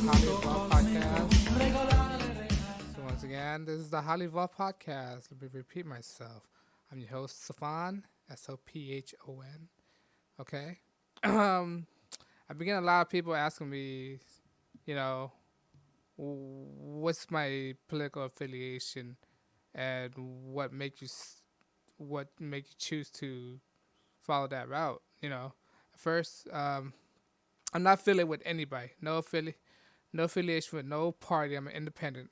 Hollywood Podcast. So once again, this is the Hollywood Podcast. Let me repeat myself. I'm your host, Sophon, Sophon. Okay. I've been getting a lot of people asking me, you know, what's my political affiliation and what make you choose to follow that route. First, I'm not affiliated with anybody. No affiliation with no party. I'm an independent.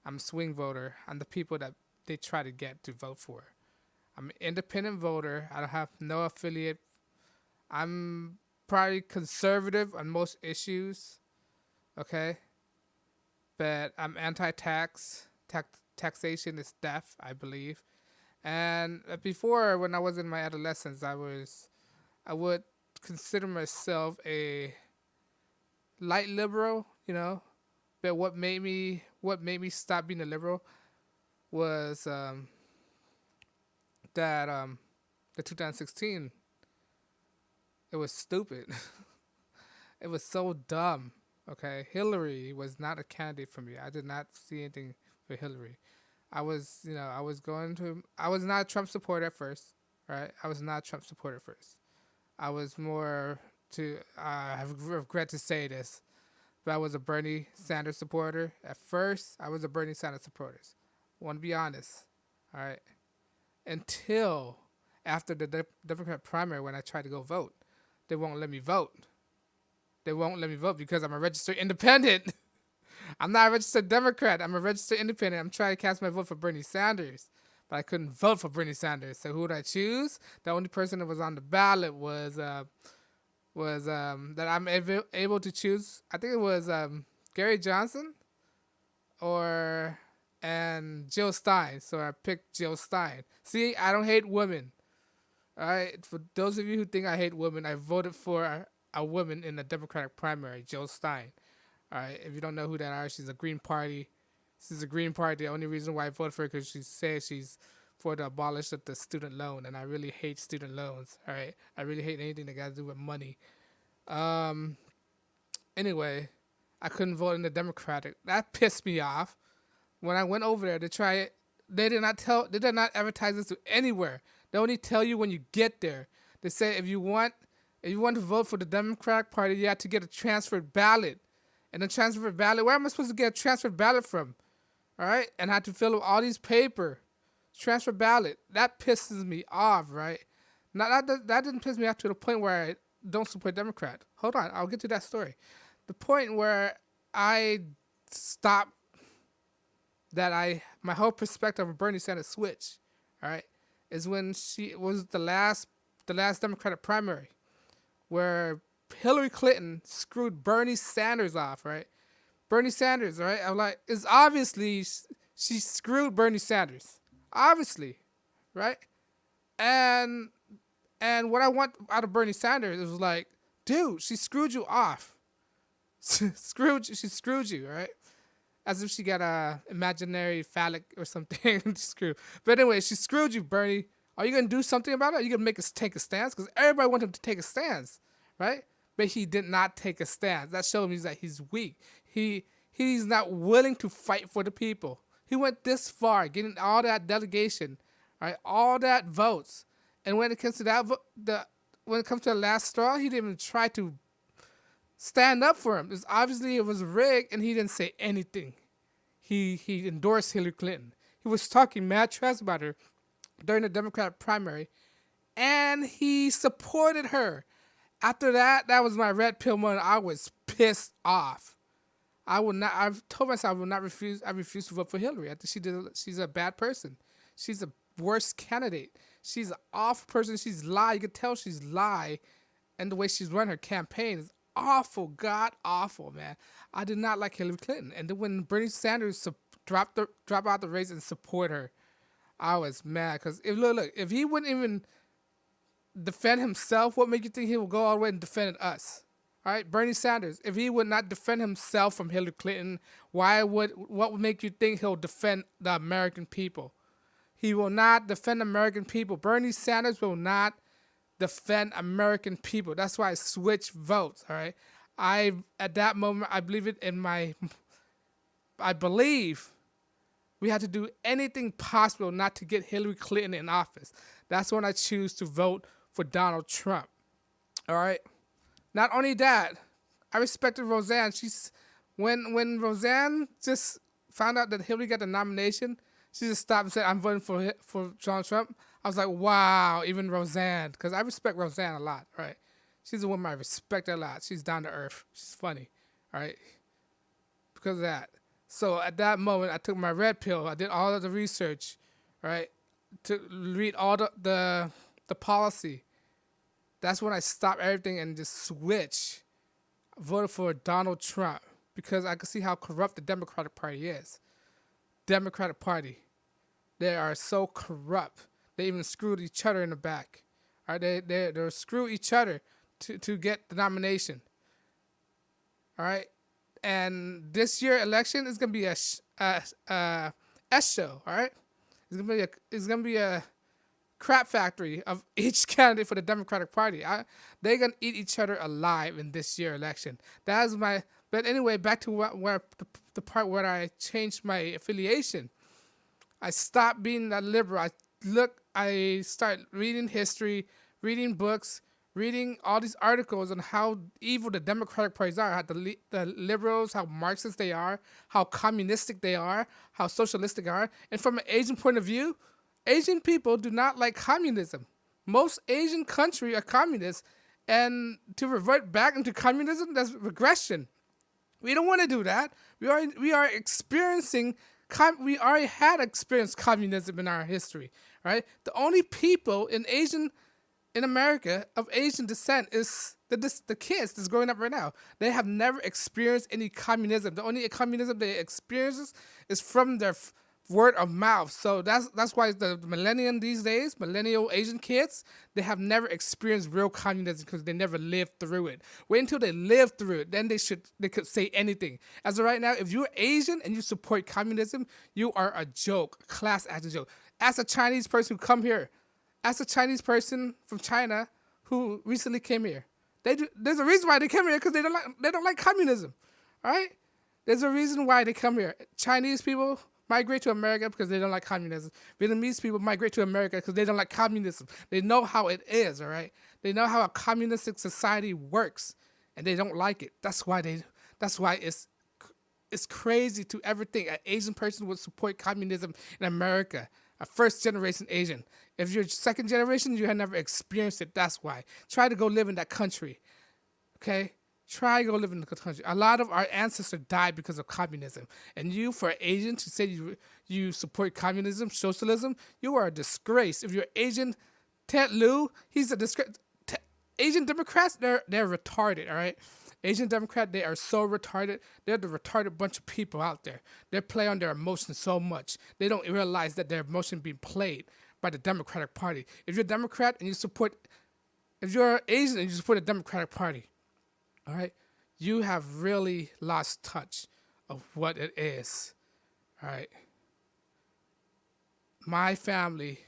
I'm a swing voter. I'm the people that they try to get to vote for. I'm an independent voter. I don't have no affiliate. I'm probably conservative on most issues. Okay, but I'm anti-tax. Taxation is death, I believe. And before, when I was in my adolescence, I would consider myself a light liberal, But what made me stop being a liberal was that the 2016. It was stupid. It was so dumb. Okay, Hillary was not a candidate for me. I did not see anything for Hillary. I was not a Trump supporter at first, right? I was not a Trump supporter at first. I was more I regret to say this, but I was a Bernie Sanders supporter. At first, I was a Bernie Sanders supporter. Want to be honest, all right? Until after the Democrat primary when I tried to go vote. They won't let me vote. They won't let me vote because I'm a registered independent. I'm not a registered Democrat. I'm a registered independent. I'm trying to cast my vote for Bernie Sanders, but I couldn't vote for Bernie Sanders. So who did I choose? The only person that was on the ballot was that I'm able to choose. I think it was Gary Johnson and Jill Stein. So I picked Jill Stein. See, I don't hate women. All right. For those of you who think I hate women, I voted for a woman in the Democratic primary, Jill Stein. All right. If you don't know who that is, she's a Green Party. She's a Green Party. The only reason why I voted for her because she says she's for the abolish of the student loan, and I really hate student loans. All right. I really hate anything that got to do with money. Anyway, I couldn't vote in the Democratic. That pissed me off. When I went over there to try it, they did not advertise this to anywhere. They only tell you when you get there. They say if you want to vote for the Democratic Party, you have to get a transferred ballot. And the transferred ballot, where am I supposed to get a transferred ballot from? All right? And I had to fill out all these paper. Transfer ballot. That pisses me off, right? Now, that didn't piss me off to the point where I don't support Democrat. Hold on. I'll get to that story. The point where I stopped my whole perspective of Bernie Sanders switch, all right, is when she was the last Democratic primary where Hillary Clinton screwed Bernie Sanders off, right? Bernie Sanders, right? I'm like, it's obviously she screwed Bernie Sanders. Obviously, right? And what I want out of Bernie Sanders is like, dude, she screwed you off. She screwed you, right? As if she got a imaginary phallic or something to screw. But anyway, she screwed you, Bernie. Are you going to do something about it? Are you going to make us take a stance? Because everybody wanted him to take a stance, right? But he did not take a stance. That shows me that he's weak. He's not willing to fight for the people. He went this far, getting all that delegation, right? All that votes. And when it comes to when it comes to the last straw, he didn't even try to stand up for him. It was rigged, and he didn't say anything. He endorsed Hillary Clinton. He was talking mad trash about her during the Democratic primary, and he supported her. After that was my red pill moment. I was pissed off. I've told myself I will not refuse. I refuse to vote for Hillary. I think she's a bad person. She's a worse candidate. She's an awful person. She's lie. You can tell she's lie, and the way she's run her campaign is awful, god awful, man. I did not like Hillary Clinton, and then when Bernie Sanders drop out the race and support her, I was mad because if he wouldn't even defend himself, what made you think he would go all the way and defend us? All right, Bernie Sanders, if he would not defend himself from Hillary Clinton, what would make you think he'll defend the American people? He will not defend American people. Bernie Sanders will not defend American people. That's why I switched votes, all right? I at that moment I believe we had to do anything possible not to get Hillary Clinton in office. That's when I choose to vote for Donald Trump. All right. Not only that, I respected Roseanne. When Roseanne just found out that Hillary got the nomination, she just stopped and said, "I'm voting for Donald Trump." I was like, "Wow!" Even Roseanne, because I respect Roseanne a lot. Right? She's a woman I respect a lot. She's down to earth. She's funny. All right, because of that. So at that moment, I took my red pill. I did all of the research, right, to read all the policy. That's when I stopped everything and just switched. Voted for Donald Trump because I could see how corrupt the Democratic Party is. Democratic Party, they are so corrupt. They even screwed each other in the back. All right, they screw each other to get the nomination. All right, and this year election is gonna be a S show. All right, it's gonna be a crap factory of each candidate for the Democratic Party. They're gonna eat each other alive in this year election. That is my. But anyway, back to where the part where I changed my affiliation. I stopped being a liberal. I start reading history, reading books, reading all these articles on how evil the Democratic parties are, how the liberals, how Marxist they are, how communistic they are, how socialistic they are. And from an Asian point of view, Asian people do not like communism. Most Asian countries are communist, and to revert back into communism, that's regression. We don't want to do that. We are experiencing. We already had experienced communism in our history, right? The only people in America of Asian descent is the kids that's growing up right now. They have never experienced any communism. The only communism they experience is from their word of mouth. So that's why the millennium these days, millennial Asian kids, they have never experienced real communism because they never lived through it. Wait until they live through it, then they could say anything. As of right now, if you're Asian and you support communism, you are a joke, a class action joke. As a Chinese person who come here, as a Chinese person from China who recently came here, there's a reason why they came here because they don't like communism. All right, there's a reason why they come here. Chinese people migrate to America because they don't like communism. Vietnamese people migrate to America because they don't like communism. They know how it is, all right? They know how a communistic society works, and they don't like it. That's why it's crazy to ever think an Asian person would support communism in America. A first generation Asian. If you're second generation, you have never experienced it. That's why. Try to go live in that country, okay? Try to go live in the country. A lot of our ancestors died because of communism. And you, for Asian, to say you support communism, socialism, you are a disgrace. If you're Asian, Ted Lieu, he's a disgrace. Asian Democrats, they're retarded, all right? Asian Democrats, they are so retarded. They're the retarded bunch of people out there. They play on their emotions so much. They don't realize that their emotion being played by the Democratic Party. If you're a Democrat and if you're Asian and you support the Democratic Party, all right, you have really lost touch of what it is. All right. My family,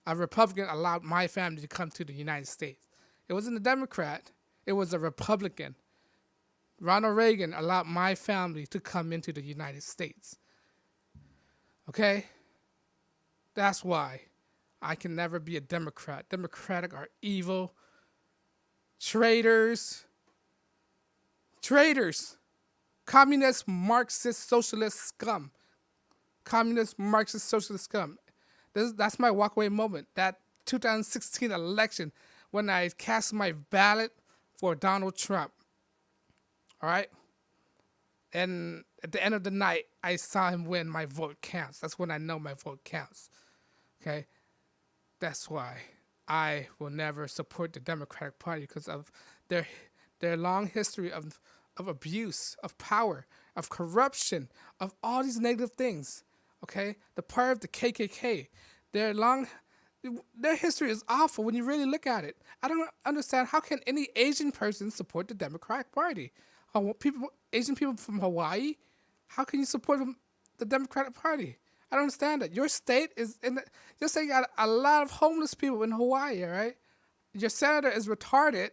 a Republican allowed my family to come to the United States. It wasn't a Democrat. It was a Republican. Ronald Reagan allowed my family to come into the United States. Okay? That's why I can never be a Democrat. Democratic are evil. Traitors. Communist, Marxist, socialist scum. Communist, Marxist, socialist scum. That's my walkaway moment. That 2016 election when I cast my ballot for Donald Trump. All right? And at the end of the night, I saw him win. My vote counts. That's when I know my vote counts. Okay? That's why I will never support the Democratic Party because of their long history of abuse, of power, of corruption, of all these negative things. Okay? The part of the KKK, their history is awful when you really look at it. I don't understand how can any Asian person support the Democratic Party? Asian people from Hawaii, how can you support the Democratic Party? I don't understand that. Your state is your state got a lot of homeless people in Hawaii, all right? Your senator is retarded.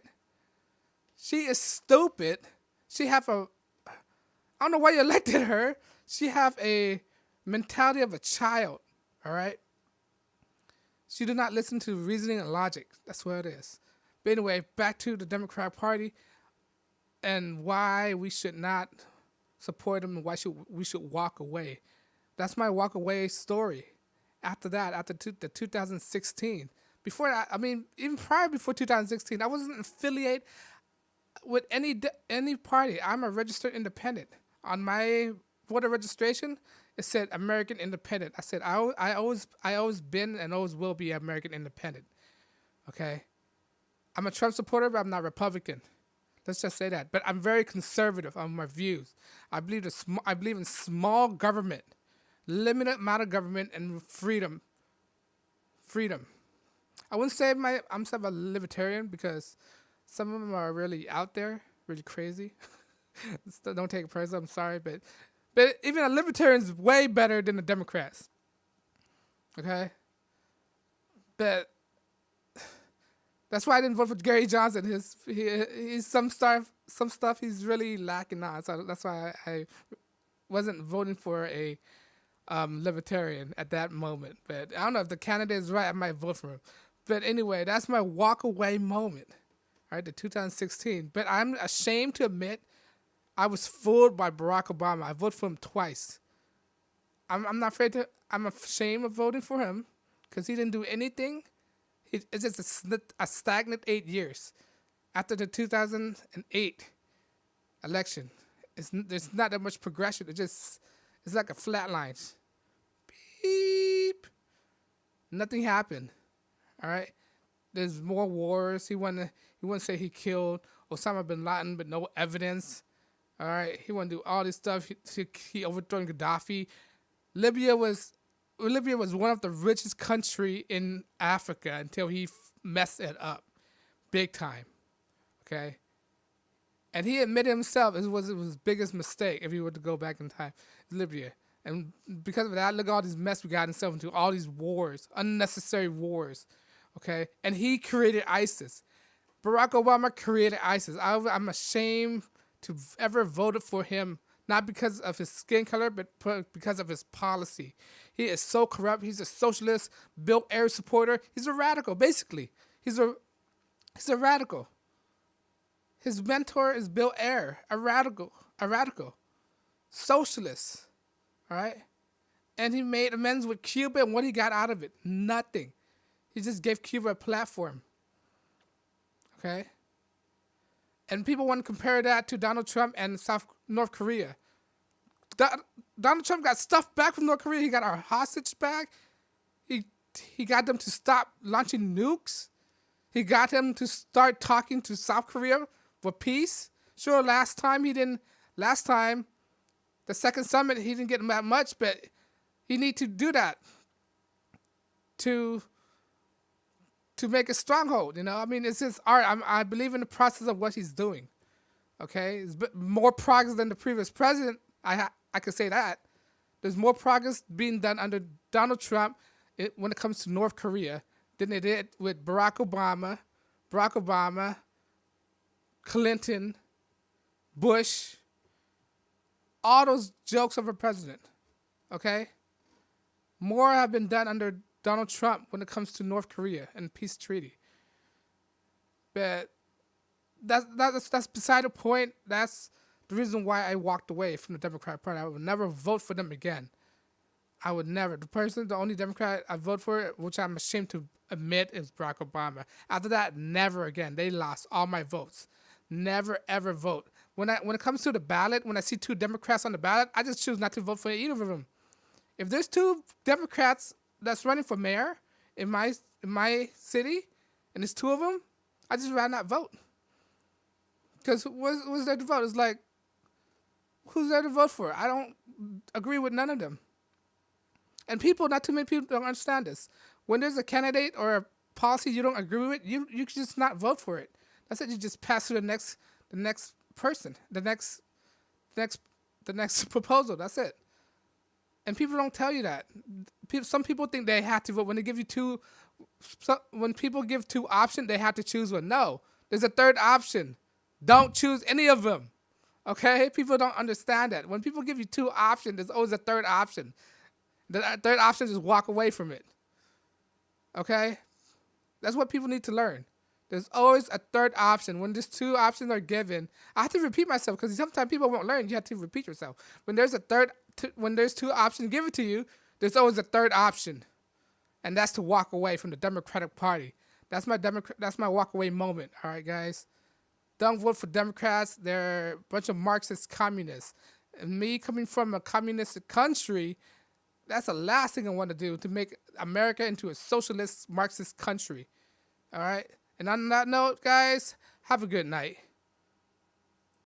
She is stupid. She have a, I don't know why you elected her. She have a mentality of a child. All right. She did not listen to reasoning and logic. That's what it is. But anyway, back to the Democratic Party and why we should not support them and why we should walk away. That's my walk away story. After that, after the 2016, before that, I mean, even prior before 2016, I wasn't affiliated with any party. I'm a registered independent. On my voter registration, it said American Independent. I said I always been and always will be American Independent. Okay, I'm a Trump supporter, but I'm not Republican. Let's just say that. But I'm very conservative on my views. I believe in small government, limited amount of government, and freedom. Freedom. I wouldn't say I'm a libertarian because some of them are really out there, really crazy. Don't take it personal. I'm sorry, but even a libertarian is way better than the Democrats. Okay, but that's why I didn't vote for Gary Johnson. He's some stuff he's really lacking on. So that's why I wasn't voting for a libertarian at that moment. But I don't know if the candidate is right. I might vote for him. But anyway, that's my walk away moment. All right, the 2016. But I'm ashamed to admit I was fooled by Barack Obama. I voted for him twice. I'm not afraid to. I'm ashamed of voting for him because he didn't do anything. It's just a stagnant 8 years after the 2008 election. There's not that much progression. It's like a flat line. Beep. Nothing happened. All right. There's more wars. He wouldn't say he killed Osama bin Laden, but no evidence. All right. He wanted to do all this stuff. He overthrew Gaddafi. Libya was one of the richest country in Africa until he messed it up, big time. Okay. And he admitted himself it was his biggest mistake if he were to go back in time, Libya. And because of that, look at all this mess we got himself into, all these wars, unnecessary wars. Okay. And he created ISIS. Barack Obama created ISIS. I'm ashamed to ever voted for him, not because of his skin color, but because of his policy. He is so corrupt. He's a socialist, Bill Ayers supporter. He's a radical, basically. He's a radical. His mentor is Bill Ayers, a radical, socialist. All right? And he made amends with Cuba, and what he got out of it? Nothing. He just gave Cuba a platform. Okay? And people want to compare that to Donald Trump and North Korea. Donald Trump got stuff back from North Korea. He got our hostage back. He got them to stop launching nukes. He got them to start talking to South Korea for peace. Sure, last time, the second summit, he didn't get that much, but he need to do that to make a stronghold. You know, I mean, it's his art. I believe in the process of what he's doing. Okay, it's more progress than the previous president. I could say that. There's more progress being done under Donald Trump when it comes to North Korea than they did with Barack Obama, Clinton, Bush, all those jokes of a president. Okay, more have been done under Donald Trump when it comes to North Korea and peace treaty. But that's beside the point. That's the reason why I walked away from the Democratic Party. I would never vote for them again. I would never. The only Democrat I vote for, which I'm ashamed to admit, is Barack Obama. After that, never again. They lost all my votes. Never ever vote. When it comes to the ballot, when I see two Democrats on the ballot, I just choose not to vote for either of them. If there's two Democrats that's running for mayor in my city, and there's two of them, I just rather not vote. Because what's there to vote? It's like, who's there to vote for? I don't agree with none of them. And not too many people don't understand this. When there's a candidate or a policy you don't agree with, you can just not vote for it. That's it. You just pass to the next person, the next proposal. That's it. And people don't tell you that. Some people think they have to vote when they give you two. When people give two options, they have to choose one. No, there's a third option. Don't choose any of them. Okay, people don't understand that. When people give you two options, there's always a third option. The third option is walk away from it. Okay, that's what people need to learn. There's always a third option. When these two options are given, I have to repeat myself because sometimes people won't learn. You have to repeat yourself. When there's when there's two options given to you, there's always a third option, and that's to walk away from the Democratic Party. That's my That's my walk away moment. All right, guys. Don't vote for Democrats. They're a bunch of Marxist communists. And me coming from a communist country, that's the last thing I want to do to make America into a socialist Marxist country. All right. And on that note, guys, have a good night.